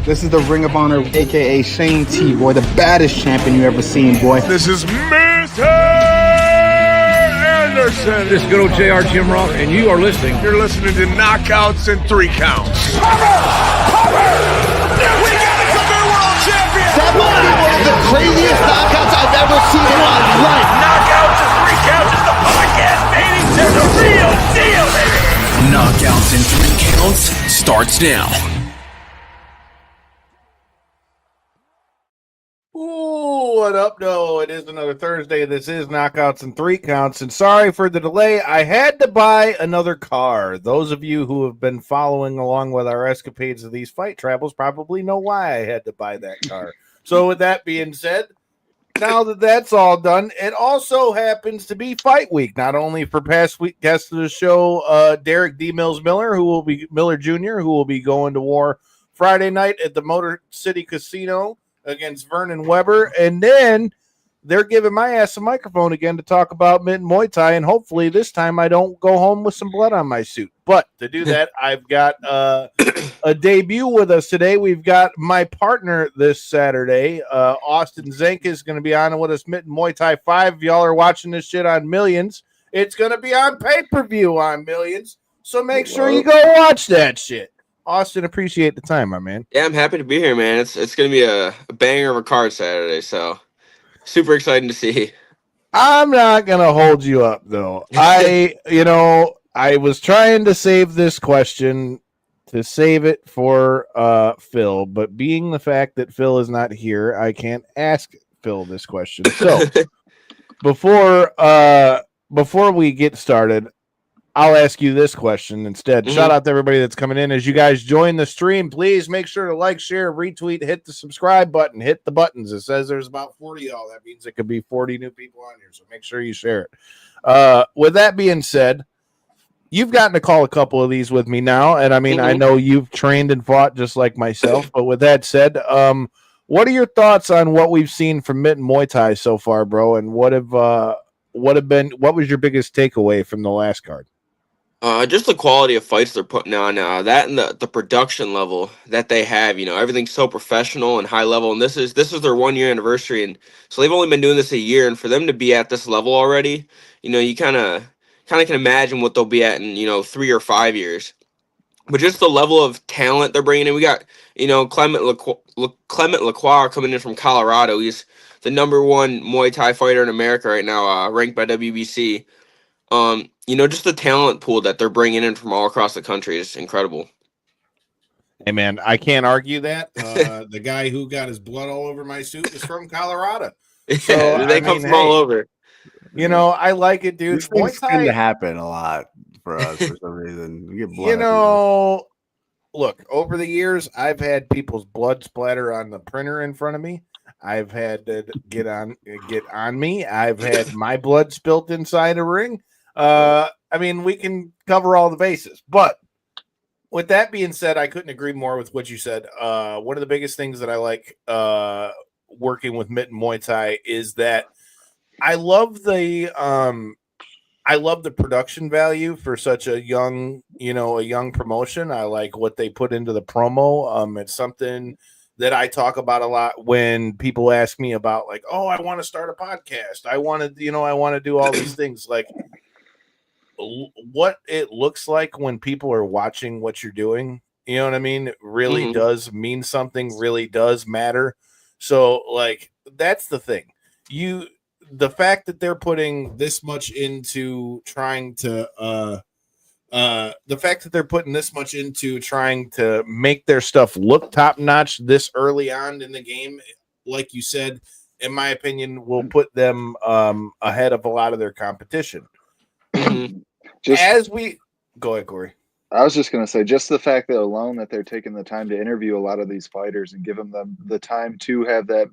This is the Ring of Honor, a.k.a. Shane T, boy, the baddest champion you ever seen, boy. This is Mr. Anderson. This is good old JR Jim Ross, and you are listening. You're listening to Knockouts and 3 Counts. Cover! We got a new world champion! That might be one of the craziest knockouts I've ever seen in my life. Knockouts and 3 Counts is the podcast, baby! It's the real deal, baby! Knockouts and 3 Counts starts now. What up? No, it is another Thursday. This is Knockouts and 3 Counts, and sorry for the delay. I had to buy another car. Those of you who have been following along with our escapades of these fight travels probably know why I had to buy that car. So with that being said, now that that's all done, it also happens to be fight week, not only for past week guest of the show, Derek D. Mills Miller, Miller Jr., who will be going to war Friday night at the Motor City Casino against Vernon Weber, and then they're giving my ass a microphone again to talk about Mitten Muay Thai, and hopefully this time I don't go home with some blood on my suit. But to do that, I've got a debut with us today. We've got my partner this Saturday, Austin Zenk, is going to be on with us, Mitten Muay Thai 5. Y'all are watching this shit on Millions. It's going to be on pay-per-view on Millions, so make sure you go watch that shit. Austin, appreciate the time, my man. Yeah, I'm happy to be here, man. It's going to be a banger of a card Saturday, so super exciting to see. I'm not going to hold you up, though. I was trying to save this question to save it for Phil, but being the fact that Phil is not here, I can't ask Phil this question. So before we get started, I'll ask you this question instead. Mm-hmm. Shout out to everybody that's coming in. As you guys join the stream, please make sure to like, share, retweet, hit the subscribe button, hit the buttons. It says there's about 40 y'all. That means it could be 40 new people on here, so make sure you share it. With that being said, you've gotten to call a couple of these with me now, and I mean, I know you've trained and fought just like myself, but with that said, what are your thoughts on what we've seen from Mitten Muay Thai so far, bro, and what was your biggest takeaway from the last card? Just the quality of fights they're putting on, that and the production level that they have. You know, everything's so professional and high level, and this is their 1 year anniversary, and so they've only been doing this a year, and for them to be at this level already, you know, you kind of can imagine what they'll be at in 3 or 5 years. But just the level of talent they're bringing in, we got Clement Lacroix coming in from Colorado. He's the #1 Muay Thai fighter in America right now, ranked by WBC. Just the talent pool that they're bringing in from all across the country is incredible. Hey, man, I can't argue that. The guy who got his blood all over my suit is from Colorado. So, they come from all over. I like it, dude. These things tend to happen a lot for us for some reason. We get blood look, over the years, I've had people's blood splatter on the printer in front of me. I've had to get on me. I've had my blood spilt inside a ring. I mean, we can cover all the bases, but with that being said, I couldn't agree more with what you said. One of the biggest things that I like working with Mitten Muay Thai is that I love the production value for such a young promotion. I like what they put into the promo. It's something that I talk about a lot when people ask me about, like, oh, I want to start a podcast. I want to do all these things. Like, what it looks like when people are watching what you're doing, you know what I mean? It really does mean something, really does matter. So, like, that's the thing. The fact that they're putting this much into trying to make their stuff look top notch this early on in the game, like you said, in my opinion, will put them ahead of a lot of their competition. Go ahead, Corey. I was just going to say, just the fact that alone that they're taking the time to interview a lot of these fighters and giving them the time to have that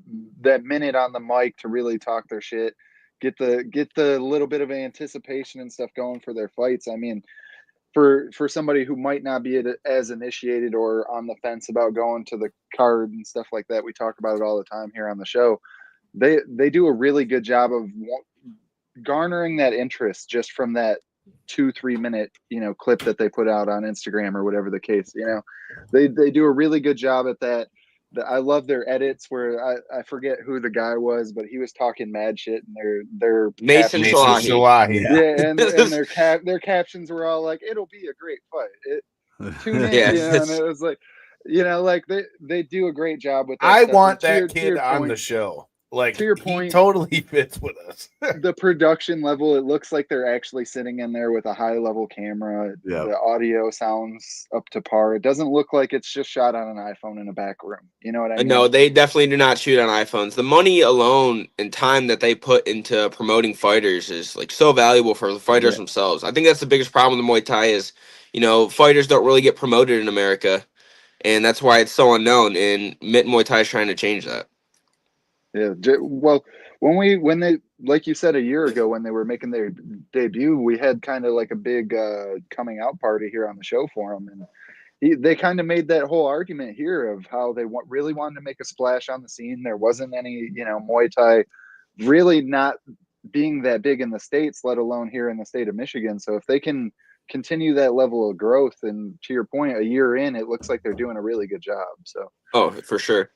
minute on the mic to really talk their shit, get the little bit of anticipation and stuff going for their fights. I mean, for somebody who might not be as initiated or on the fence about going to the card and stuff like that, we talk about it all the time here on the show. They do a really good job of garnering that interest just from that 2-3 minute clip that they put out on Instagram or whatever the case. They do a really good job at that. I love their edits where I forget who the guy was, but he was talking mad shit, and their Mason captions, Shilaei. yeah, and their captions were all like, "It'll be a great fight. Tune in," Yeah, and it was like, like they do a great job with that I stuff. want And to that your, to kid your on point, the show. Like, to your he point, totally fits with us. the production level, it looks like they're actually sitting in there with a high level camera. Yeah. The audio sounds up to par. It doesn't look like it's just shot on an iPhone in a back room. You know what I mean? No, they definitely do not shoot on iPhones. The money alone and time that they put into promoting fighters is like so valuable for the fighters Yeah. themselves. I think that's the biggest problem with Muay Thai is, fighters don't really get promoted in America, and that's why it's so unknown. And Mitten Muay Thai is trying to change that. Yeah. Well, when they, like you said, a year ago, when they were making their debut, we had kind of like a big coming out party here on the show for them. And they kind of made that whole argument here of how they really wanted to make a splash on the scene. There wasn't any, Muay Thai really not being that big in the States, let alone here in the state of Michigan. So if they can continue that level of growth, and to your point, a year in, it looks like they're doing a really good job. So, Oh, for sure.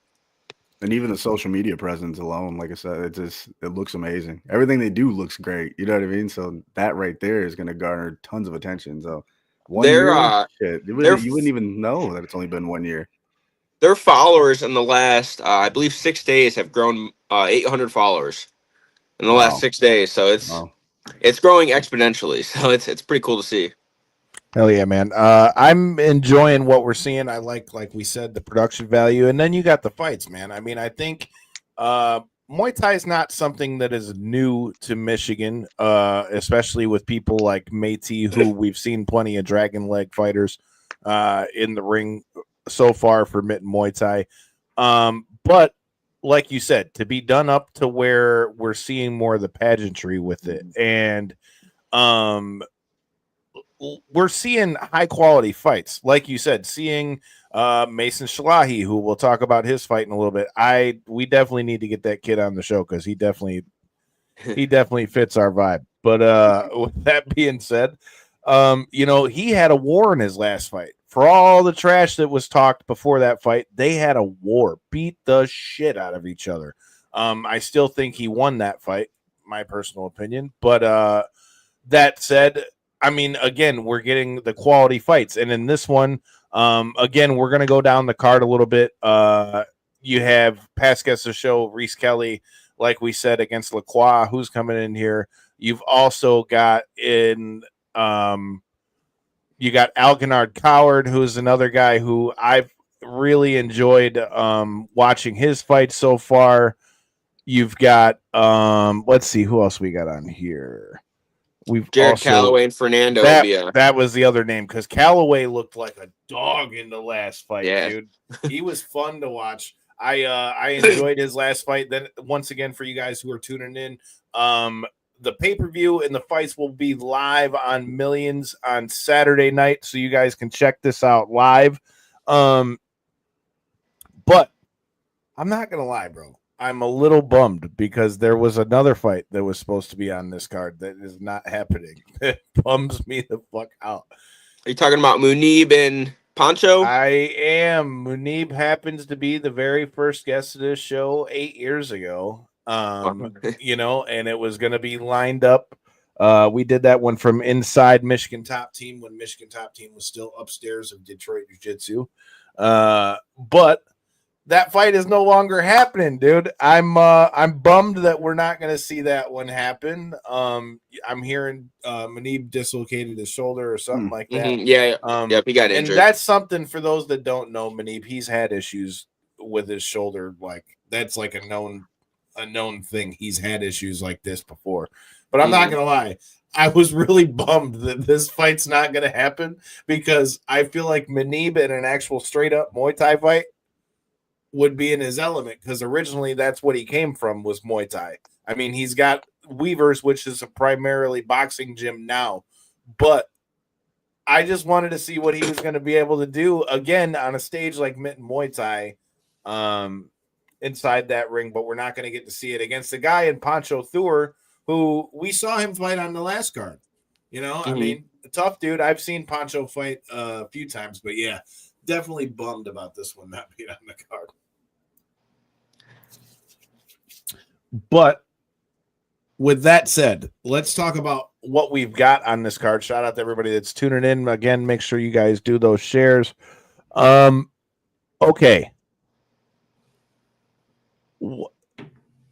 And even the social media presence alone, like I said, it looks amazing. Everything they do looks great. You know what I mean? So that right there is going to garner tons of attention. So They're shit, you wouldn't even know that it's only been 1 year. their followers in the last, I believe, 6 days have grown 800 followers in the last 6 days. So it's growing exponentially. So it's pretty cool to see. Hell yeah, man. I'm enjoying what we're seeing. I like we said, the production value. And then you got the fights, man. I mean, I think Muay Thai is not something that is new to Michigan, especially with people like Métis, who we've seen plenty of dragon leg fighters in the ring so far for Mitten Muay Thai. But like you said, to be done up to where we're seeing more of the pageantry with it. And we're seeing high quality fights, like you said, seeing Mason Shilaei, who we'll talk about his fight in a little bit. We definitely need to get that kid on the show because he definitely fits our vibe. But with that being said, he had a war in his last fight. For all the trash that was talked before that fight, they had a war, beat the shit out of each other. I still think he won that fight, my personal opinion. But that said, I mean, again, we're getting the quality fights. And in this one, again, we're going to go down the card a little bit. You have past guests of the show, Reese Kelly, like we said, against Lacroix, who's coming in here. You've also got you got Algenard Coward, who's another guy who I've really enjoyed watching his fight so far. You've got, let's see, who else we got on here. We've Jared also, Calloway and Fernando that was the other name, because Calloway looked like a dog in the last fight, dude. He was fun to watch. I enjoyed his last fight. Then once again, for you guys who are tuning in, the pay-per-view and the fights will be live on Millions on Saturday night, so you guys can check this out live. But I'm not gonna lie, bro. I'm a little bummed because there was another fight that was supposed to be on this card that is not happening. It bums me the fuck out. Are you talking about Munib and Pancho? I am. Munib happens to be the very first guest of this show 8 years ago. And it was going to be lined up. We did that one from inside Michigan Top Team when Michigan Top Team was still upstairs of Detroit Jiu-Jitsu. But that fight is no longer happening, dude. I'm bummed that we're not going to see that one happen. I'm hearing Munib dislocated his shoulder or something like that. Mm-hmm. Yeah, he got injured. And that's something for those that don't know. Munib, he's had issues with his shoulder. Like, that's like a known thing. He's had issues like this before. But I'm not going to lie. I was really bummed that this fight's not going to happen because I feel like Munib in an actual straight up Muay Thai fight would be in his element, because originally that's what he came from, was Muay Thai. I mean, he's got Weavers, which is a primarily boxing gym now, but I just wanted to see what he was going to be able to do again on a stage like Mitten Muay Thai inside that ring, but we're not going to get to see it against the guy in Pancho Thur, who we saw him fight on the last card. I mean, a tough dude. I've seen Pancho fight a few times, but yeah, definitely bummed about this one not being on the card. But with that said, let's talk about what we've got on this card. Shout out to everybody that's tuning in. Again, make sure you guys do those shares. Okay.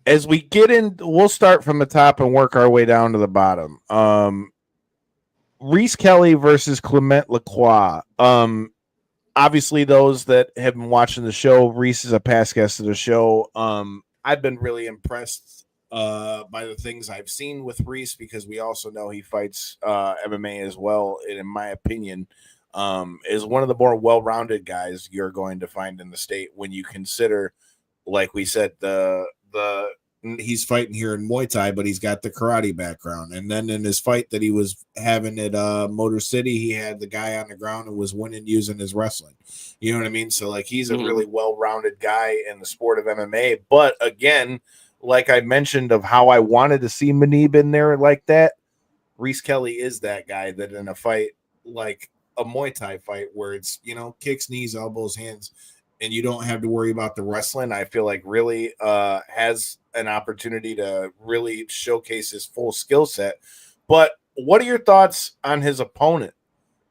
As we get in, we'll start from the top and work our way down to the bottom. Reese Kelly versus Clement Lacroix. Obviously, those that have been watching the show, Reese is a past guest of the show. I've been really impressed by the things I've seen with Reese because we also know he fights MMA as well. And in my opinion, is one of the more well-rounded guys you're going to find in the state when you consider, like we said, the he's fighting here in Muay Thai, but he's got the karate background. And then in his fight that he was having at Motor City, he had the guy on the ground and was winning using his wrestling. You know what I mean? So like he's a really well-rounded guy in the sport of MMA. But again, like I mentioned of how I wanted to see Manib in there like that, Reese Kelly is that guy that in a fight like a Muay Thai fight where it's, you know, kicks, knees, elbows, hands, and you don't have to worry about the wrestling, I feel like really has an opportunity to really showcase his full skill set. But what are your thoughts on his opponent,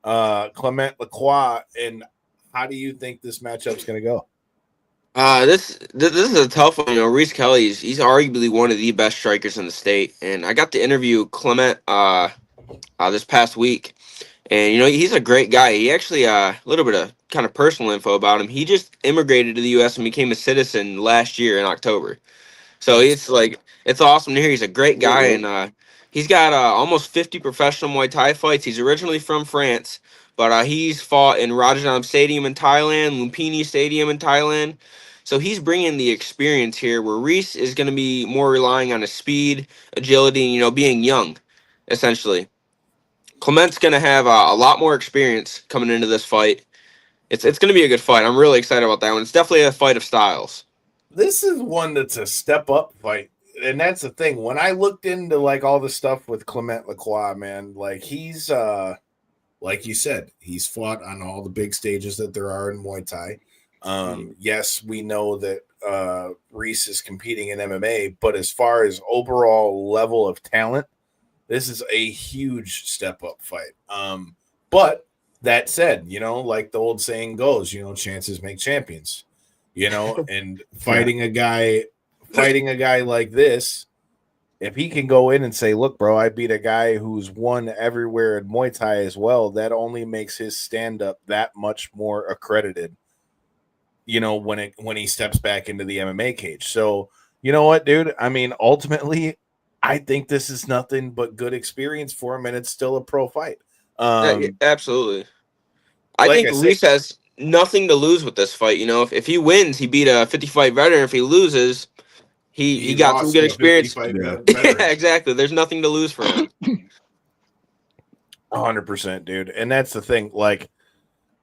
Clement Lacroix, and how do you think this matchup's going to go? This is a tough one. You know, Reese Kelly he's arguably one of the best strikers in the state, and I got to interview Clement this past week. And, you know, he's a great guy. He actually, a little bit of kind of personal info about him. He just immigrated to the U.S. and became a citizen last year in October. So it's like, it's awesome to hear. He's a great guy. And he's got almost 50 professional Muay Thai fights. He's originally from France, but he's fought in Rajadam Stadium in Thailand, Lumpini Stadium in Thailand. So he's bringing the experience here where Reese is going to be more relying on his speed, agility, and, you know, being young, essentially. Clement's going to have a lot more experience coming into this fight. It's going to be a good fight. I'm really excited about that one. It's definitely a fight of styles. This is one that's a step up fight. And that's the thing. When I looked into like all the stuff with Clement Lacroix, man, like he's like you said, he's fought on all the big stages that there are in Muay Thai. Yes, we know that Reese is competing in MMA, but as far as overall level of talent, this is a huge step up fight. But that said, you know, like the old saying goes, you know, chances make champions, you know, and fighting a guy like this, if he can go in and say, look, bro, I beat a guy who's won everywhere in Muay Thai as well, that only makes his stand up that much more accredited, you know, when he steps back into the MMA cage. So, you know what, dude? I mean, ultimately, I think this is nothing but good experience for him, and it's still a pro fight. Yeah, absolutely. I think Reese has nothing to lose with this fight. You know, if he wins, he beat a 50-fight veteran. If he loses, he got some good experience. Yeah, exactly. There's nothing to lose for him. 100%, dude. And that's the thing. Like,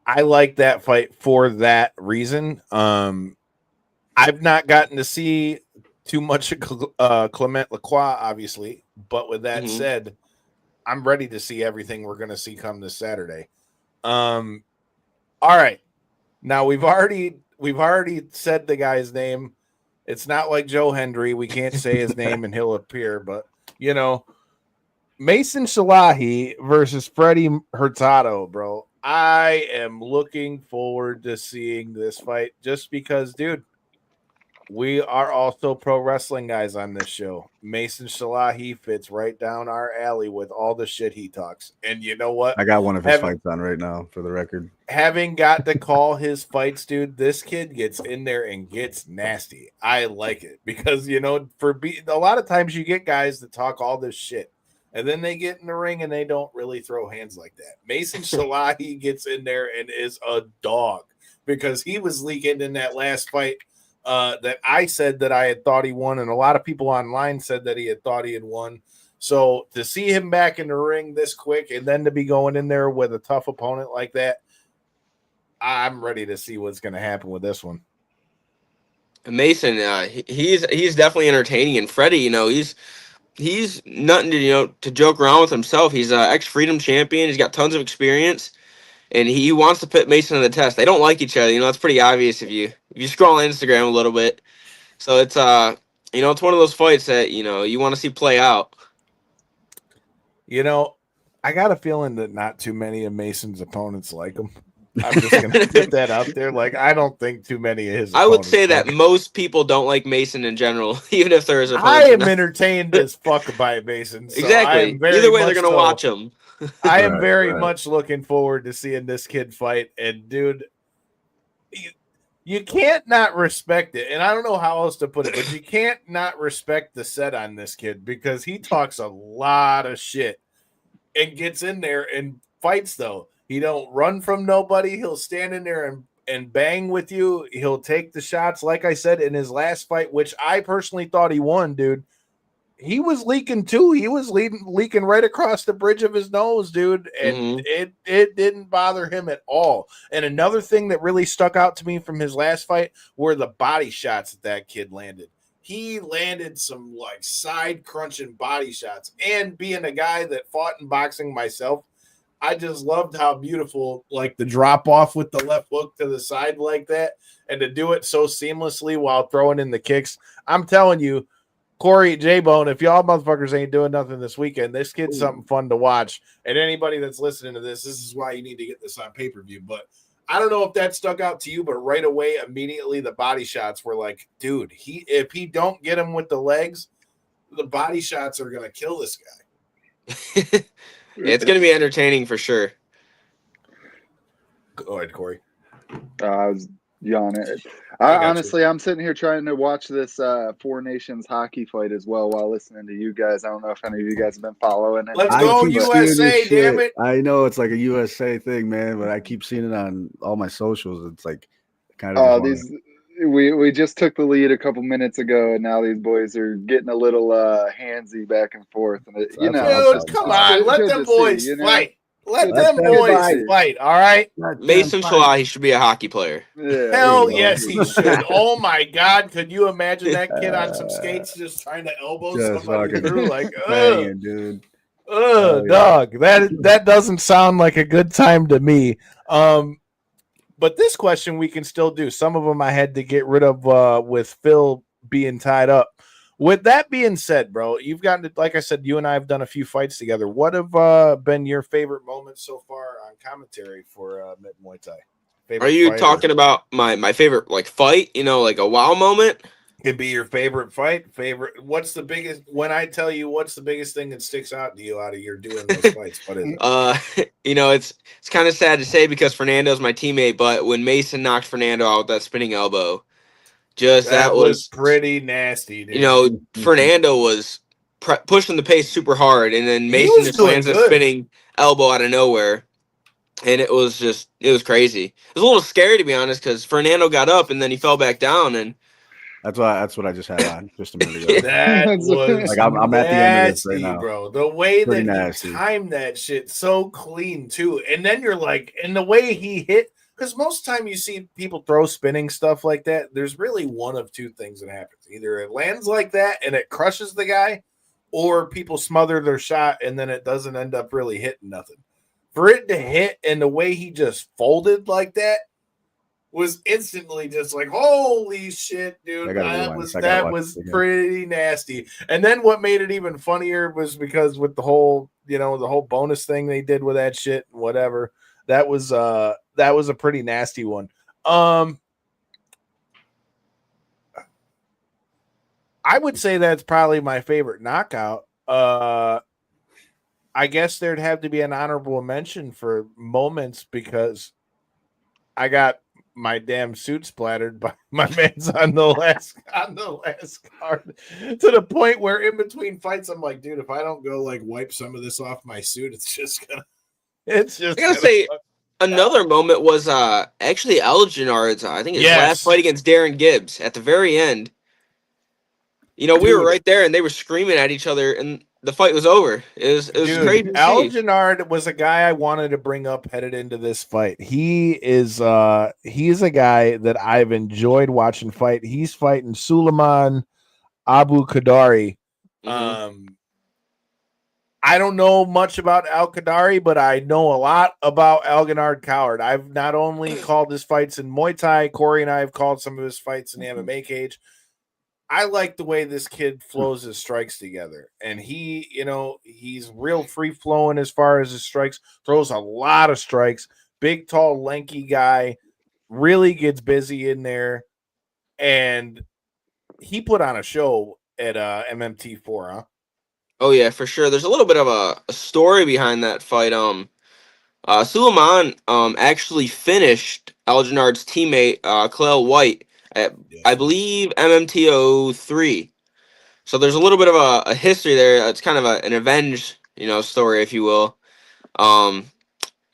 I like that fight for that reason. I've not gotten to see too much of Clement Lacroix, obviously, but with that said, I'm ready to see everything we're going to see come this Saturday. All right, now we've already said the guy's name. It's not like Joe Hendry. We can't say his name and he'll appear, but you know, Mason Shilaei versus Freddie Hurtado, bro. I am looking forward to seeing this fight just because, dude, we are also pro wrestling guys on this show. Mason Shilaei fits right down our alley with all the shit he talks. And you know what? I got one of his fights on right now for the record. Having got to call his fights, dude, this kid gets in there and gets nasty. I like it because, you know, a lot of times you get guys that talk all this shit and then they get in the ring and they don't really throw hands like that. Mason Shilaei gets in there and is a dog because he was leaking in that last fight. That I said that I had thought he won, and a lot of people online said that he had thought he had won. So to see him back in the ring this quick and then to be going in there with a tough opponent like that, I'm ready to see what's going to happen with this one. Mason, he's definitely entertaining, and Freddie, you know, he's nothing to joke around with himself. He's an ex-Freedom champion. He's got tons of experience. And he wants to put Mason to the test. They don't like each other. You know, it's pretty obvious if you scroll on Instagram a little bit. So You know, it's one of those fights that, you know, you want to see play out. You know, I got a feeling that not too many of Mason's opponents like him. I'm just gonna put that out there. Like, I don't think too many of his I would opponents say that like him. most people don't like Mason in general, even if there is I opponents. am entertained as fuck by Mason. So I am Exactly. very Either way, they're much going to so. watch him. I am Right, very right. much looking forward to seeing this kid fight. And dude, you can't not respect it. And I don't know how else to put it, but you can't not respect the set on this kid because he talks a lot of shit and gets in there and fights though. He don't run from nobody. He'll stand in there and bang with you. He'll take the shots. Like I said in his last fight, which I personally thought he won, dude. He was leaking too. He was leaking right across the bridge of his nose, dude, and Mhm. it didn't bother him at all. And another thing that really stuck out to me from his last fight were the body shots that kid landed. He landed some like side crunching body shots. And being a guy that fought in boxing myself, I just loved how beautiful like the drop off with the left hook to the side like that, and to do it so seamlessly while throwing in the kicks. I'm telling you, Corey, J-Bone, if y'all motherfuckers ain't doing nothing this weekend, this kid's something fun to watch. And anybody that's listening to this is why you need to get this on pay-per-view. But I don't know if that stuck out to you, but right away, immediately the body shots were like, dude, if he don't get him with the legs, the body shots are gonna kill this guy. It's going to be entertaining for sure. Go ahead, Corey. I was yawning. I got Honestly, I'm sitting here trying to watch this Four Nations hockey fight as well while listening to you guys. I don't know if any of you guys have been following it. Let's I go keep seeing USA, this damn shit. it. I know it's like a USA thing, man, but I keep seeing it on all my socials. It's like kind of Oh, just we just took the lead a couple minutes ago, and now these boys are getting a little handsy back and forth. And That's what I'm Dude, talking come about. on. Let good them to see, boys you know? fight. Let Good them them boys fight. fight. All right. Let them Mason fight. Shilaei should be a hockey player. Yeah, Hell you go. yes, he should. Oh my God. Could you imagine that kid on some skates just trying to elbow Just somebody fucking through? Like, banging, dude. Hell yeah. dog. That doesn't sound like a good time to me. But this question we can still do. Some of them I had to get rid of with Phil being tied up. With that being said, bro, you've gotten to, like I said, you and I have done a few fights together. What have been your favorite moments so far on commentary for Mitten Muay Thai? Favorite Are you fight talking about my favorite like fight? You know, like a wow moment? could be your favorite fight. Favorite. What's the biggest? When I tell you what's the biggest thing that sticks out to you out of your doing those fights, what is it? You know, it's kind of sad to say because Fernando's my teammate, but when Mason knocked Fernando out with that spinning elbow, just That that was was, pretty nasty, dude. you know, Fernando was pushing the pace super hard, and then He Mason was just doing lands a good. spinning elbow out of nowhere, and it was crazy. It was a little scary to be honest because Fernando got up and then he fell back down, and That's what I just had on just a minute ago. That was Like I'm at the end of this right nasty, now. bro. The way Pretty that nasty. he timed that shit so clean too, and then you're like, and the way he hit, because most time you see people throw spinning stuff like that, there's really one of two things that happens: either it lands like that and it crushes the guy, or people smother their shot and then it doesn't end up really hitting nothing. For it to hit and the way he just folded like that was instantly just like, holy shit, dude. I gotta That rewind was this. I gotta that watch was this again. pretty nasty. And then what made it even funnier was because with the whole, the whole bonus thing they did with that shit and whatever, that was a pretty nasty one. I would say that's probably my favorite knockout. I guess there'd have to be an honorable mention for moments because I got my damn suit splattered by my man's on the last card to the point where in between fights I'm like, dude, if I don't go like wipe some of this off my suit, I gotta say another moment was actually Elginard's I think his last fight against Darren Gibbs at the very end. You know, we were Dude. right there and they were screaming at each other and the fight was over. It was crazy to see. Alginard was a guy I wanted to bring up headed into this fight. He's a guy that I've enjoyed watching fight. He's fighting Suleiman Abu Qadari. I don't know much about Al Qadari, but I know a lot about Alginard Coward. I've not only called his fights in Muay Thai, Corey and I have called some of his fights in the MMA cage. I like the way this kid flows his strikes together. And he's real free flowing as far as his strikes, throws a lot of strikes, big, tall, lanky guy, really gets busy in there. And he put on a show at MMT4, huh? Oh yeah, for sure. There's a little bit of a story behind that fight. Suleiman actually finished Algenard's teammate Clell White at I believe MMT 03. So there's a little bit of a history there. It's kind of an avenge, story, if you will. I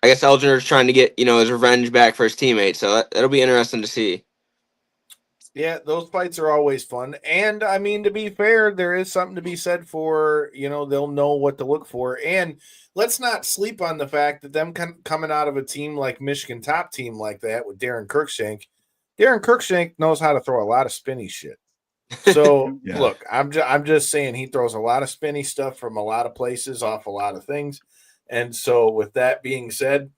guess Algenard's trying to get his revenge back for his teammate. So that'll be interesting to see. Yeah, those fights are always fun. And I mean, to be fair, there is something to be said for, they'll know what to look for. And let's not sleep on the fact that them coming out of a team like Michigan, top team like that with Darren Kirkshank knows how to throw a lot of spinny shit. So Yeah. look, I'm just saying he throws a lot of spinny stuff from a lot of places off a lot of things. And so with that being said,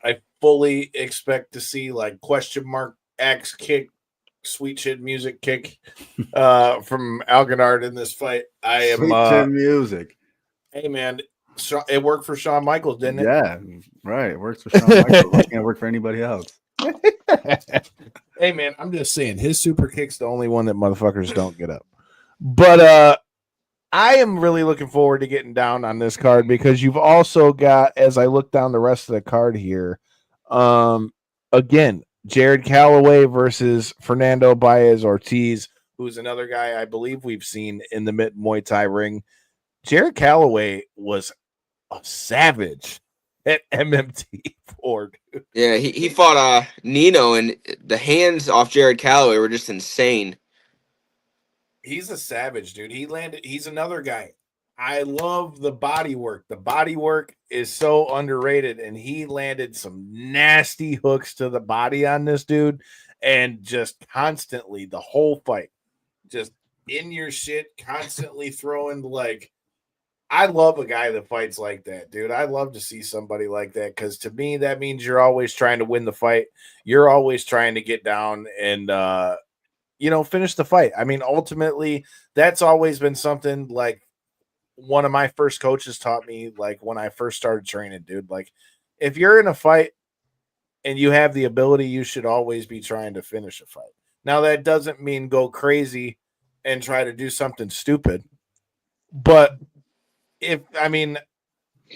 I fully expect to see like question mark X kick, sweet shit music kick from Algenard in this fight. I am Sweet shit music. Hey man, it worked for Shawn Michaels, didn't it? Yeah, right. It works for Shawn Michaels. It can't work for anybody else. Hey man, I'm just saying his super kick's the only one that motherfuckers don't get up. But I am really looking forward to getting down on this card because you've also got, as I look down the rest of the card here, again, Jared Calloway versus Fernando Baez Ortiz, who's another guy I believe we've seen in the Mitten Muay Thai ring. Jared Calloway was a savage at MMT4. Dude. Yeah, he fought Nino, and the hands off Jared Calloway were just insane. He's a savage, dude. He's another guy. I love the body work. The body work is so underrated, and he landed some nasty hooks to the body on this dude, and just constantly the whole fight, just in your shit, constantly throwing like. I love a guy that fights like that, dude. I love to see somebody like that because to me, that means you're always trying to win the fight. You're always trying to get down and finish the fight. I mean, ultimately, that's always been something like one of my first coaches taught me, like when I first started training, dude. Like, if you're in a fight and you have the ability, you should always be trying to finish a fight. Now, that doesn't mean go crazy and try to do something stupid. But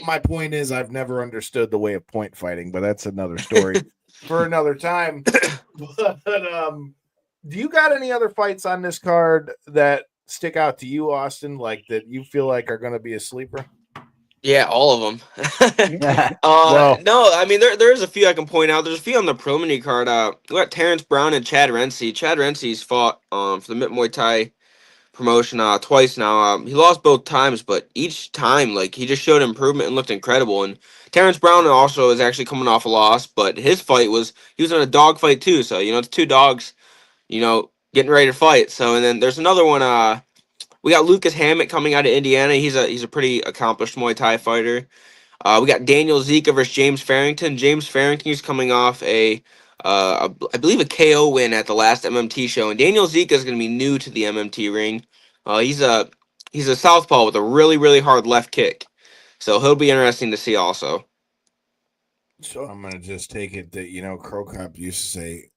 my point is I've never understood the way of point fighting, but that's another story for another time. But do you got any other fights on this card that stick out to you, Austin, like that you feel like are going to be a sleeper? Yeah, all of them. Well, no, I mean there's a few I can point out. There's a few on the preliminary card. We got Terrence Brown and Chad Rensie. Chad Rensie's fought for the Mitten Muay Thai promotion twice now. He lost both times, but each time like he just showed improvement and looked incredible. And Terrence Brown also is actually coming off a loss, but his fight he was in a dog fight too. So it's two dogs, getting ready to fight. So and then there's another one. We got Lucas Hammett coming out of Indiana. He's a pretty accomplished Muay Thai fighter. We got Daniel Zika versus James Farrington. James Farrington is coming off I believe a KO win at the last MMT show, and Daniel Zika is going to be new to the MMT ring. He's a southpaw with a really really hard left kick, so he'll be interesting to see also. So I'm gonna just take it that Crow Cop used to say,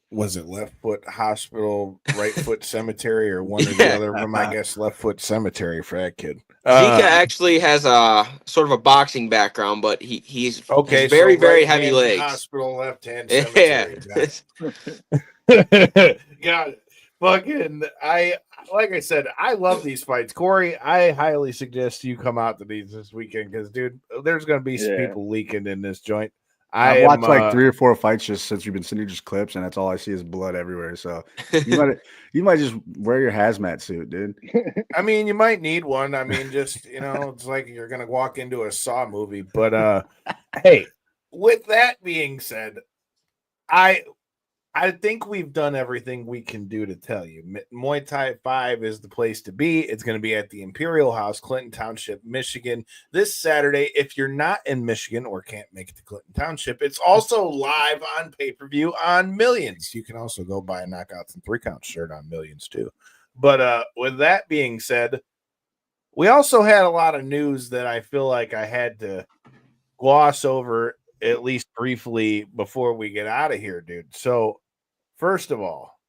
was it left foot hospital, right foot cemetery, or one or the other of them? I guess left foot cemetery for that kid. Zika actually has a sort of a boxing background, but he's okay. He's very so very right heavy hand legs. Hospital, left hand cemetery. Yeah. Got it. Fucking, like I said, I love these fights. Corey, I highly suggest you come out to these this weekend because, dude, there's going to be some people leaking in this joint. I've watched like 3 or 4 fights just since you've been sending just clips, and that's all I see is blood everywhere. So you might just wear your hazmat suit, dude. I mean, you might need one. I mean, just it's like you're gonna walk into a Saw movie. But hey, with that being said, I think we've done everything we can do to tell you. Muay Thai 5 is the place to be. It's going to be at the Imperial House, Clinton Township, Michigan, this Saturday. If you're not in Michigan or can't make it to Clinton Township, it's also live on pay-per-view on Millions. You can also go buy a Knockouts and 3 Count shirt on Millions too. But with that being said, we also had a lot of news that I feel like I had to gloss over at least briefly before we get out of here, dude. So, first of all,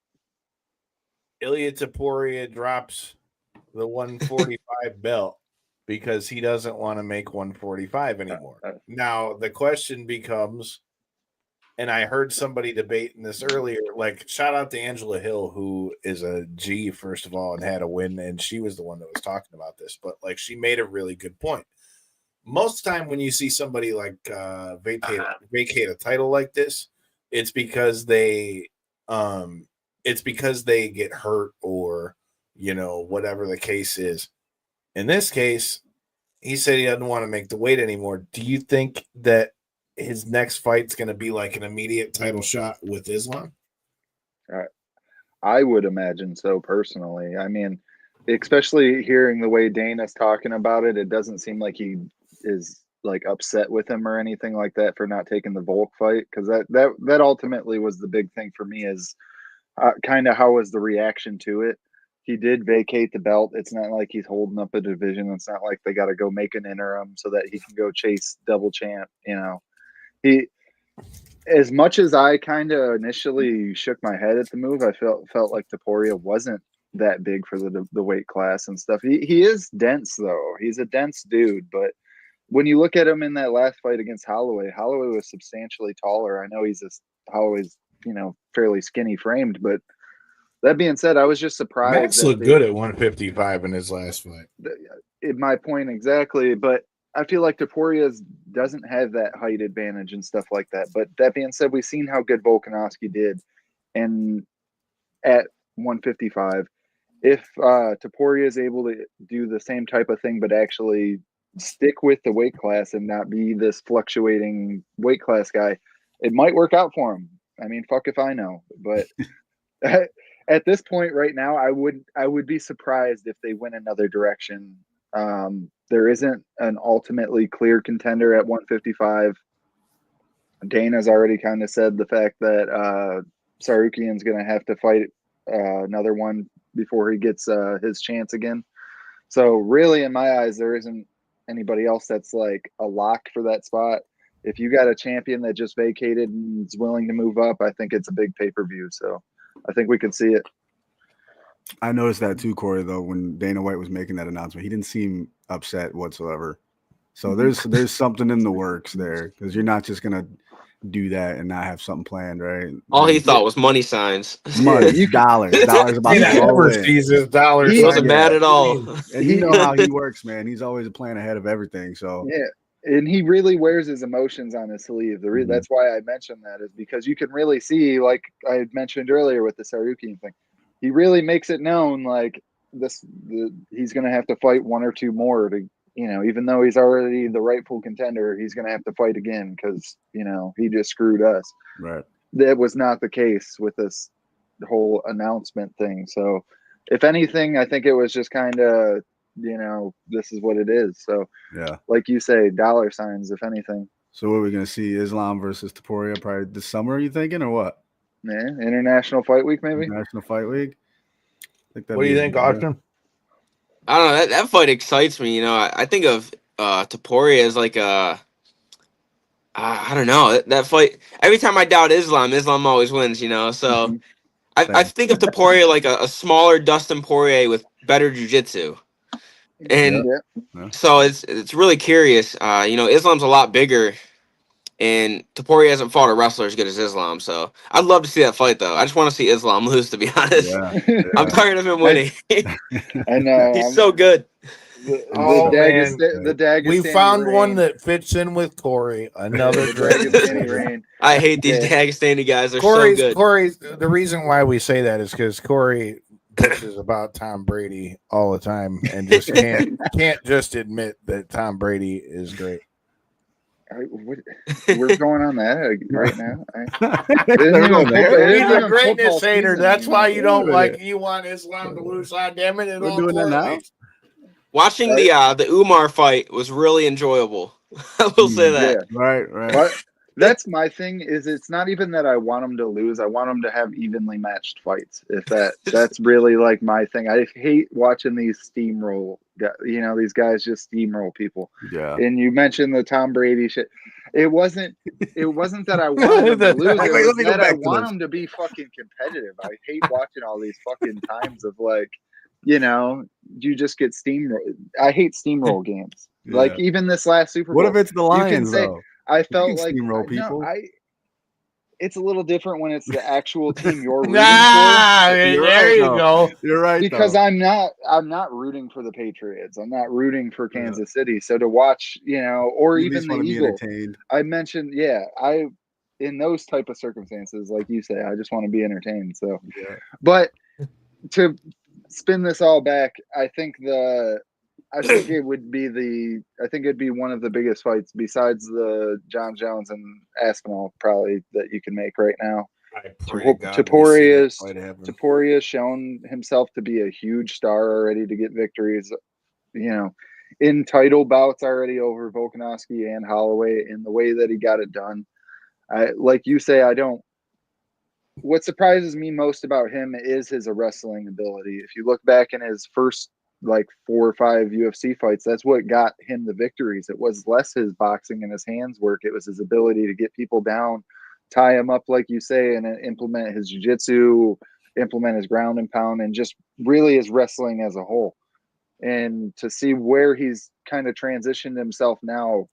Ilya Taporia drops the 145 belt because he doesn't want to make 145 anymore. Now, the question becomes, and I heard somebody debating this earlier, like, shout out to Angela Hill, who is a G, first of all, and had a win, and she was the one that was talking about this, but, like, she made a really good point. Most of the time when you see somebody like vacate a title like this, it's because they get hurt or, you know, whatever the case is. In this case, he said he doesn't want to make the weight anymore. Do you think that his next fight's going to be like an immediate title shot with Islam? I would imagine so personally. I mean, especially hearing the way Dana's talking about it, it doesn't seem like he is like upset with him or anything like that for not taking the Volk fight, because that ultimately was the big thing for me is kind of how was the reaction to it. He did vacate the belt. It's not like he's holding up a division. It's not like they got to go make an interim so that he can go chase double champ. You know, he, as much as I kind of initially shook my head at the move, I felt like Taporia wasn't that big for the weight class and stuff. He is dense though. He's a dense dude, but when you look at him in that last fight against Holloway was substantially taller. I know Holloway's, you know, fairly skinny framed, but that being said, I was just surprised. Max looked good at 155 in his last fight. My point exactly, but I feel like Taporia doesn't have that height advantage and stuff like that. But that being said, we've seen how good Volkanovski did, and at 155, if Taporia is able to do the same type of thing, but actually stick with the weight class and not be this fluctuating weight class guy, it might work out for him. I mean, fuck if I know, but at this point right now, I would be surprised if they went another direction. There isn't an ultimately clear contender at 155. Dana's already kind of said the fact that Sarukian's going to have to fight another one before he gets his chance again. So really, in my eyes, there isn't anybody else that's like a lock for that spot. If you got a champion that just vacated and is willing to move up, I think it's a big pay-per-view. So I think we could see it. I noticed that too, Corey, though, when Dana White was making that announcement. He didn't seem upset whatsoever. So there's something in the works there, because you're not just going to do that and not have something planned, right? All he thought was money signs. Money, dollars about to never sees his dollars. He wasn't mad at all. And you know how he works, man. He's always a plan ahead of everything. So yeah, and he really wears his emotions on his sleeve. That's why I mentioned that, is because you can really see, like I had mentioned earlier with the Sarukian thing, he really makes it known like he's going to have to fight one or two more to, you know, even though he's already the rightful contender, he's going to have to fight again because, you know, he just screwed us. Right. That was not the case with this whole announcement thing. So if anything, I think it was just kind of, you know, this is what it is. So yeah, like you say, dollar signs, if anything. So what are we going to see? Islam versus Taporia probably this summer, are you thinking, or what? Yeah, International Fight Week, maybe. International Fight Week. What do you think, Austin? I don't know. That fight excites me. You know, I think of Taporia as like a, I don't know, that fight. Every time I doubt Islam always wins. You know, so I think of Taporia like a smaller Dustin Poirier with better jiu-jitsu. And so it's really curious. You know, Islam's a lot bigger, and Taporia hasn't fought a wrestler as good as Islam. So I'd love to see that fight, though. I just want to see Islam lose, to be honest. Yeah. I'm tired of him winning. I know. He's so good. The Dagestani we found rain. one that fits in with Corey. Another Dagestani rain. I hate these Dagestani guys. They're Corey's, so good. Corey's, the reason why we say that is because Corey bitches about Tom Brady all the time and just can't just admit that Tom Brady is great. We're going on that right now. He's a greatness hater. That's why you don't like. You want Islam to lose. God damn it! We're doing that now. Watching the Umar fight was really enjoyable. I will say that. Yeah. Right. But that's my thing. Is it's not even that I want them to lose. I want them to have evenly matched fights. If that's really like my thing. I hate watching these steamroll. These guys just steamroll people. Yeah. And you mentioned the Tom Brady shit. It wasn't that I wanted them to lose. It was that I want them to be fucking competitive. I hate watching all these fucking times of like, you just get steamrolled. I hate steamroll games. Yeah. Like even this last Super Bowl. What if it's the Lions though? I felt like steamroll people. It's a little different when it's the actual team you're rooting there you go. You're right. Because I'm not rooting for the Patriots. I'm not rooting for Kansas City. So to watch, or You even the Eagles. I mentioned, in those type of circumstances, like you say, I just want to be entertained. So, but to spin this all back, I think it'd be one of the biggest fights besides the John Jones and Aspinall probably that you can make right now. Taporia's shown himself to be a huge star already to get victories, in title bouts already over Volkanovski and Holloway in the way that he got it done. Like you say, what surprises me most about him is his wrestling ability. If you look back in his first 4 or 5 UFC fights, that's what got him the victories. It was less his boxing and his hands work. It was his ability to get people down, tie him up, like you say, and implement his jiu-jitsu, implement his ground and pound, and just really his wrestling as a whole. And to see where he's kind of transitioned himself now,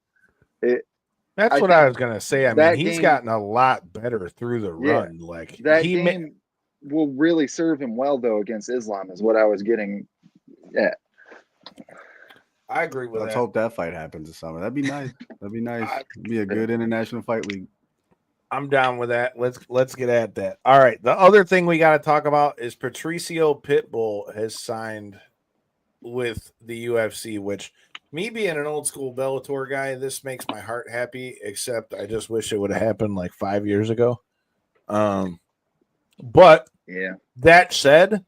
that's what I was going to say. I mean, he's gotten a lot better through the run. Like that game will really serve him well, though, against Islam is what I was getting at. I agree with that. Let's hope that fight happens this summer. That'd be nice. It'd be a good international fight league. I'm down with that. Let's get at that. All right. The other thing we got to talk about is Patricio Pitbull has signed with the UFC, which me being an old school Bellator guy, this makes my heart happy, except I just wish it would have happened like 5 years ago. But that said,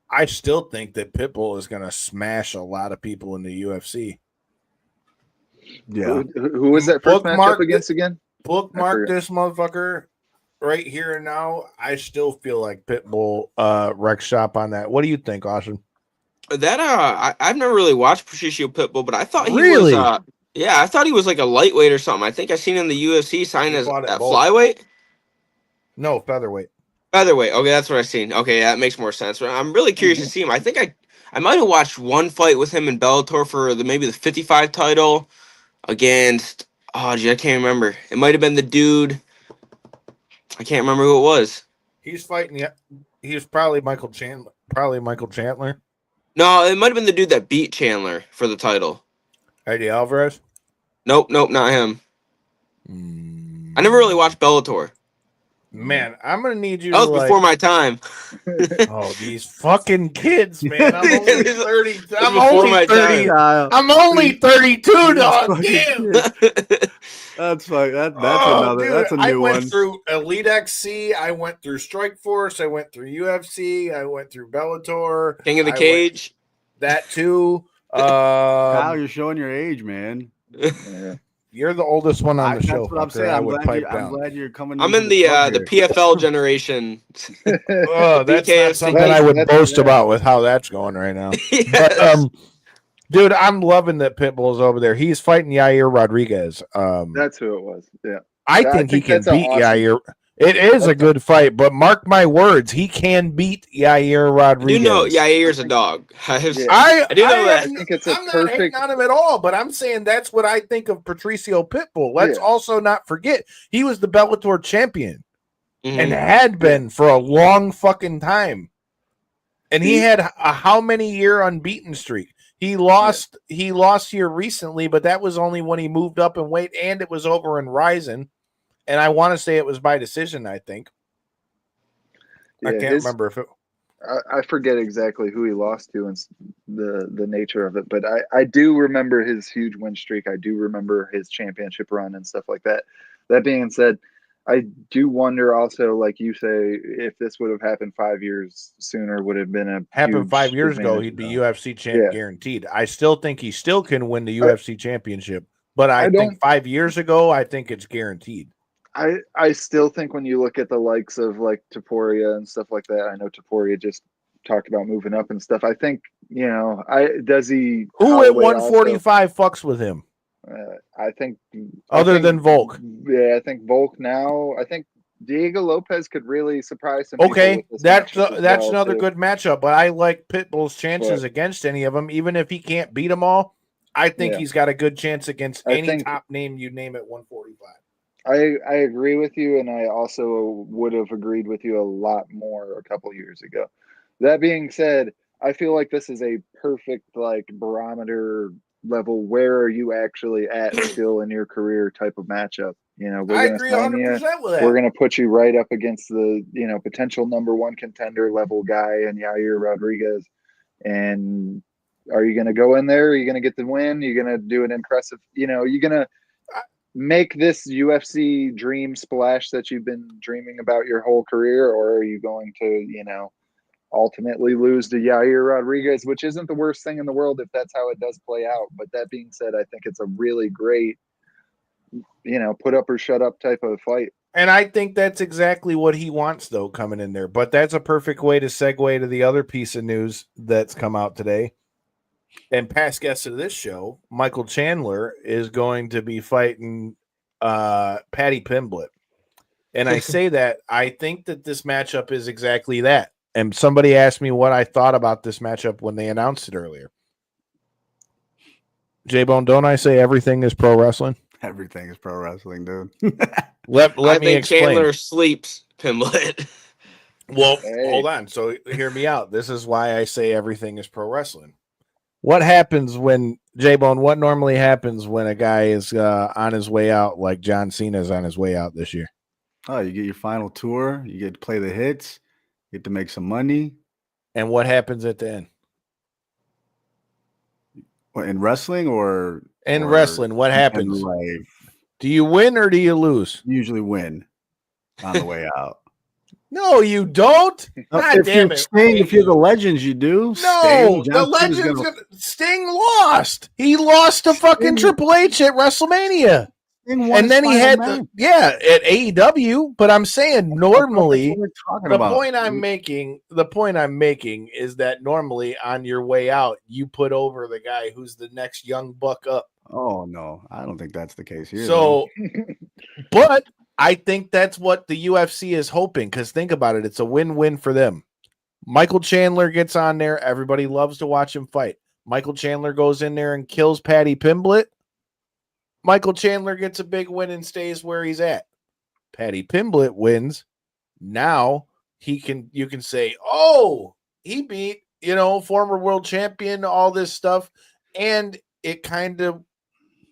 I still think that Pitbull is going to smash a lot of people in the UFC. Yeah. Who was that first matchup against again? Bookmark this motherfucker right here and now. I still feel like Pitbull wreck shop on that. What do you think, Austin? That I've never really watched Patricio Pitbull, but I thought he was I thought he was like a lightweight or something. I think I seen him in the UFC sign as flyweight. No, featherweight. Featherweight. Okay, that's what I seen. Okay, that makes more sense. But I'm really curious to see him. I think I might have watched one fight with him in Bellator for maybe the 55 title against I can't remember. It might have been the dude. I can't remember who it was. He's fighting. He was probably Michael Chandler. No, it might have been the dude that beat Chandler for the title. Eddie Alvarez? Nope, not him. I never really watched Bellator. Man, I'm gonna need you. That was before my time. Oh, these fucking kids, man! I'm only 30. I'm only 32, dog. Damn. That's like that's another. Dude, that's a new one. I went through Elite XC. I went through Strike Force. I went through UFC. I went through Bellator. King of the Cage. That too. Kyle, you're showing your age, man. You're the oldest one on the show. That's what I'm saying. I'm glad you're coming. I'm in the PFL generation. Oh, that's not something I would boast about with how that's going right now. But, dude, I'm loving that Pitbull's over there. He's fighting Yair Rodriguez. That's who it was. Yeah, I think he can beat Yair. It is a good fight, but mark my words, he can beat Yair Rodriguez. You know Yair's a dog. I do know that. I think it's I'm not hating on him at all, but I'm saying that's what I think of Patricio Pitbull. Let's also not forget, he was the Bellator champion and had been for a long fucking time. And he had a how many year unbeaten streak? He lost here recently, but that was only when he moved up in weight, and it was over in Ryzen. And I want to say it was by decision, I think. I can't remember if it... I forget exactly who he lost to and the nature of it, but I do remember his huge win streak. I do remember his championship run and stuff like that. That being said, I do wonder also, like you say, if this would have happened 5 years sooner, would have been a Happened huge 5 years ago, advantage. he'd be UFC champ Yeah. guaranteed. I still think he still can win the UFC championship, but I I think don't- 5 years ago, I think it's guaranteed. I still think when you look at the likes of like Taporia and stuff like that, I know Taporia just talked about moving up and stuff. I think, does he Who at Holloway also- 145 fucks with him? I think Other than Volk. Yeah, I think Volk now. I think Diego Lopez could really surprise some people Okay, with this that's matchup as that's well, another too. good matchup. But I like Pitbull's chances But- against any of them, even if he can't beat them all. I think Yeah. he's got a good chance against I any think- top name you name at 145. I agree with you, and I also would have agreed with you a lot more a couple years ago. That being said, I feel like this is a perfect like barometer level. Where are you actually at still in your career type of matchup? We're I gonna agree sign you. 100% with that. We're gonna put you right up against the potential number one contender level guy in Yair Rodriguez. And are you gonna go in there? Are you gonna get the win? You're gonna do an impressive. You're gonna make this UFC dream splash that you've been dreaming about your whole career, or are you going to, ultimately lose to Yair Rodriguez, which isn't the worst thing in the world if that's how it does play out. But that being said, I think it's a really great, put up or shut up type of fight. And I think that's exactly what he wants, though, coming in there. But that's a perfect way to segue to the other piece of news that's come out today. And past guest of this show, Michael Chandler, is going to be fighting Paddy Pimblett. And I say that I think that this matchup is exactly that. And somebody asked me what I thought about this matchup when they announced it earlier. J-Bone, don't I say everything is pro wrestling? Everything is pro wrestling, dude. Let I me think explain. Chandler sleeps Pimblett. Well, Hey. hold on. So hear me out. This is why I say everything is pro wrestling. What happens when J-Bone? What normally happens when a guy is on his way out, like John Cena's on his way out this year? Oh, you get your final tour. You get to play the hits. You get to make some money. And what happens at the end? What, in wrestling or In or wrestling, what in happens? life? Do you win or do you lose? You usually win on the way out. No, you don't. God if damn you're it. Sting, if you're the legends, you do. No, Sting, the John Cena's Legends. gonna- Sting lost. He lost to fucking Sting- Triple H at WrestleMania. Sting won And his then he final had match. at AEW. But I'm saying normally That's what we're talking the about. point I'm making is that normally on your way out, you put over the guy who's the next young buck up. Oh no, I don't think that's the case here. So, but I think that's what the UFC is hoping, because think about it, it's a win-win for them. Michael Chandler gets on there. Everybody loves to watch him fight. Michael Chandler goes in there and kills Paddy Pimblett. Michael Chandler gets a big win and stays where he's at. Paddy Pimblett wins. Now you can say, oh, he beat, former world champion, all this stuff. And it kind of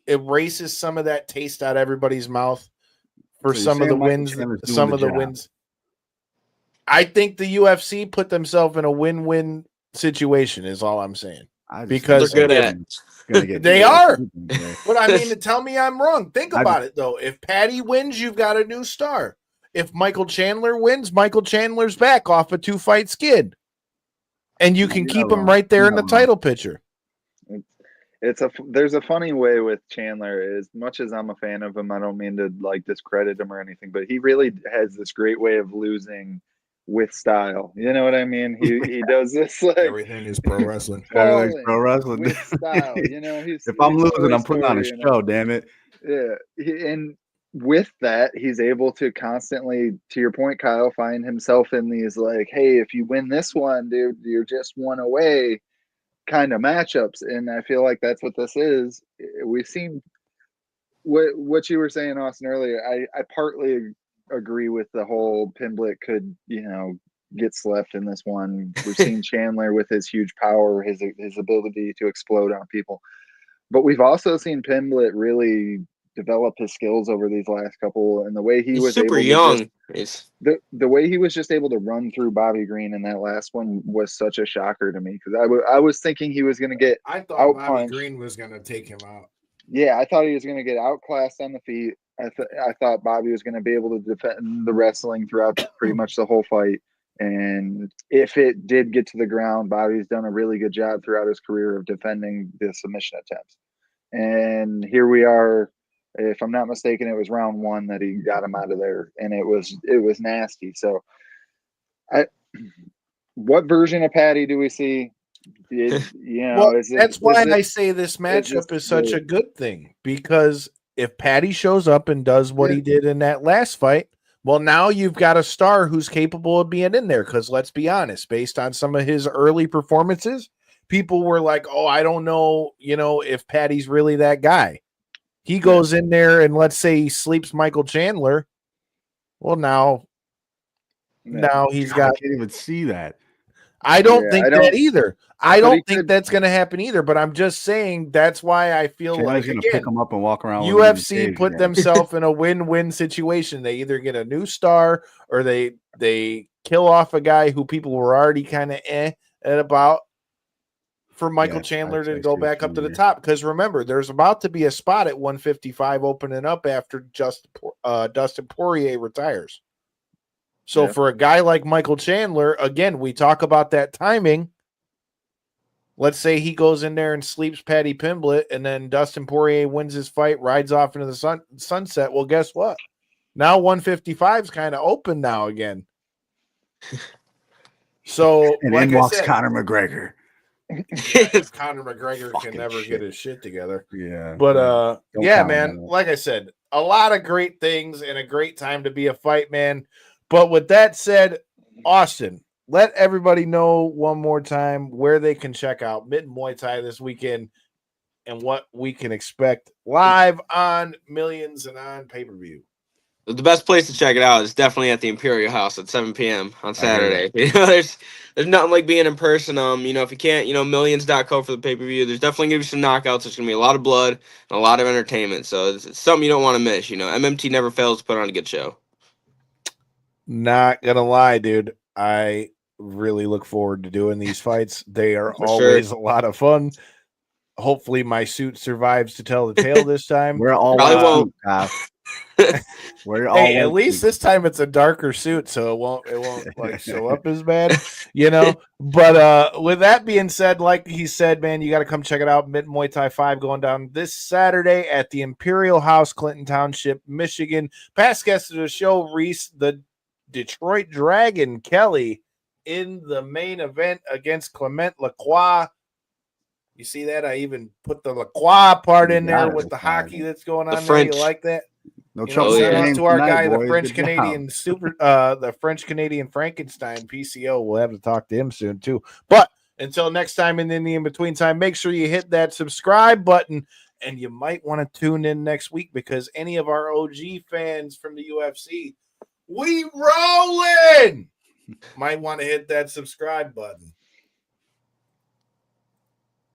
erases some of that taste out of everybody's mouth for So you're some of the saying Michael wins. Chandler's doing Some the of the job. wins. I think the UFC put themselves in a win-win situation is all I'm saying. I just because think they're good gonna get They are. Okay. But I mean, to tell me I'm wrong. Think I about it, though. If Paddy wins, you've got a new star. If Michael Chandler wins, Michael Chandler's back off a 2-fight skid. And you can You're keep not him wrong. right there You're in the not wrong. title picture. There's a funny way with Chandler. As much as I'm a fan of him, I don't mean to like discredit him or anything, but he really has this great way of losing with style. You know what I mean? He does this like Everything is pro wrestling. Everything's pro wrestling. with style. He's If I'm he's losing, Toy I'm putting on a Story, show. Damn it! Yeah, and with that, he's able to constantly, to your point, Kyle, find himself in these like, hey, if you win this one, dude, you're just one away kind of matchups. And I feel like that's what this is. We've seen what you were saying, Austin, earlier. I partly agree with the whole Pimblett could, get slept in this one. We've seen Chandler with his huge power, his ability to explode on people. But we've also seen Pimblett really develop his skills over these last couple, and the way he He's was super able young. to the way he was just able to run through Bobby Green in that last one was such a shocker to me, because I was thinking he was going to get I thought out Bobby punched. Green was going to take him out. Yeah, I thought he was going to get outclassed on the feet. I thought Bobby was going to be able to defend the wrestling throughout pretty much the whole fight. And if it did get to the ground, Bobby's done a really good job throughout his career of defending the submission attempts. And here we are. If I'm not mistaken, it was round 1 that he got him out of there, and it was nasty. So, what version of Patty do we see? That's why I say this matchup is such a good thing, because if Patty shows up and does what he did in that last fight, well, now you've got a star who's capable of being in there. Because let's be honest, based on some of his early performances, people were like, "Oh, I don't know, if Patty's really that guy." He goes in there and let's say he sleeps Michael Chandler. Well, now he's got. I can't even see that. I don't think that either. I don't think that's going to happen either. But I'm just saying that's why I feel Chandler's like gonna pick him up and walk around. UFC put themselves in a win-win situation. They either get a new star or they kill off a guy who people were already kind of about for Michael Chandler to go back up to the top. Because remember, there's about to be a spot at 155 opening up after Dustin Poirier retires. So for a guy like Michael Chandler, again, we talk about that timing. Let's say he goes in there and sleeps Paddy Pimblett, and then Dustin Poirier wins his fight, rides off into the sunset. Well, guess what? Now 155 is kind of open now again. So, and like in walks I said, Conor McGregor. If Conor McGregor can never get his shit together. Yeah. But man, like I said, a lot of great things and a great time to be a fight man. But with that said, Austin, let everybody know one more time where they can check out Mitten Muay Thai this weekend and what we can expect live on Millions and on pay-per-view. The best place to check it out is definitely at the Imperial House at 7 p.m. on Saturday. There's nothing like being in person. If you can't, millions.co for the pay-per-view. There's definitely gonna be some knockouts. There's gonna be a lot of blood and a lot of entertainment. So it's something you don't want to miss. MMT never fails to put on a good show. Not gonna lie, dude. I really look forward to doing these fights. They are always a lot of fun. Hopefully my suit survives to tell the tale this time. We're all won't. We're all at least this time it's a darker suit, so it won't like show up as bad, But with that being said, like he said, man, you got to come check it out. Mitten Muay Thai 5 going down this Saturday at the Imperial House, Clinton Township, Michigan. Past guest of the show, Reese, the Detroit Dragon Kelly, in the main event against Clement Lacroix. You see that? I even put the Lacroix part in there with the hockey that's going on there. You like that? No trouble. Shout out to our guy, the French Canadian the French Canadian Frankenstein PCO. We'll have to talk to him soon too. But until next time, in the in between time, make sure you hit that subscribe button, and you might want to tune in next week because any of our OG fans from the UFC, we rolling, might want to hit that subscribe button.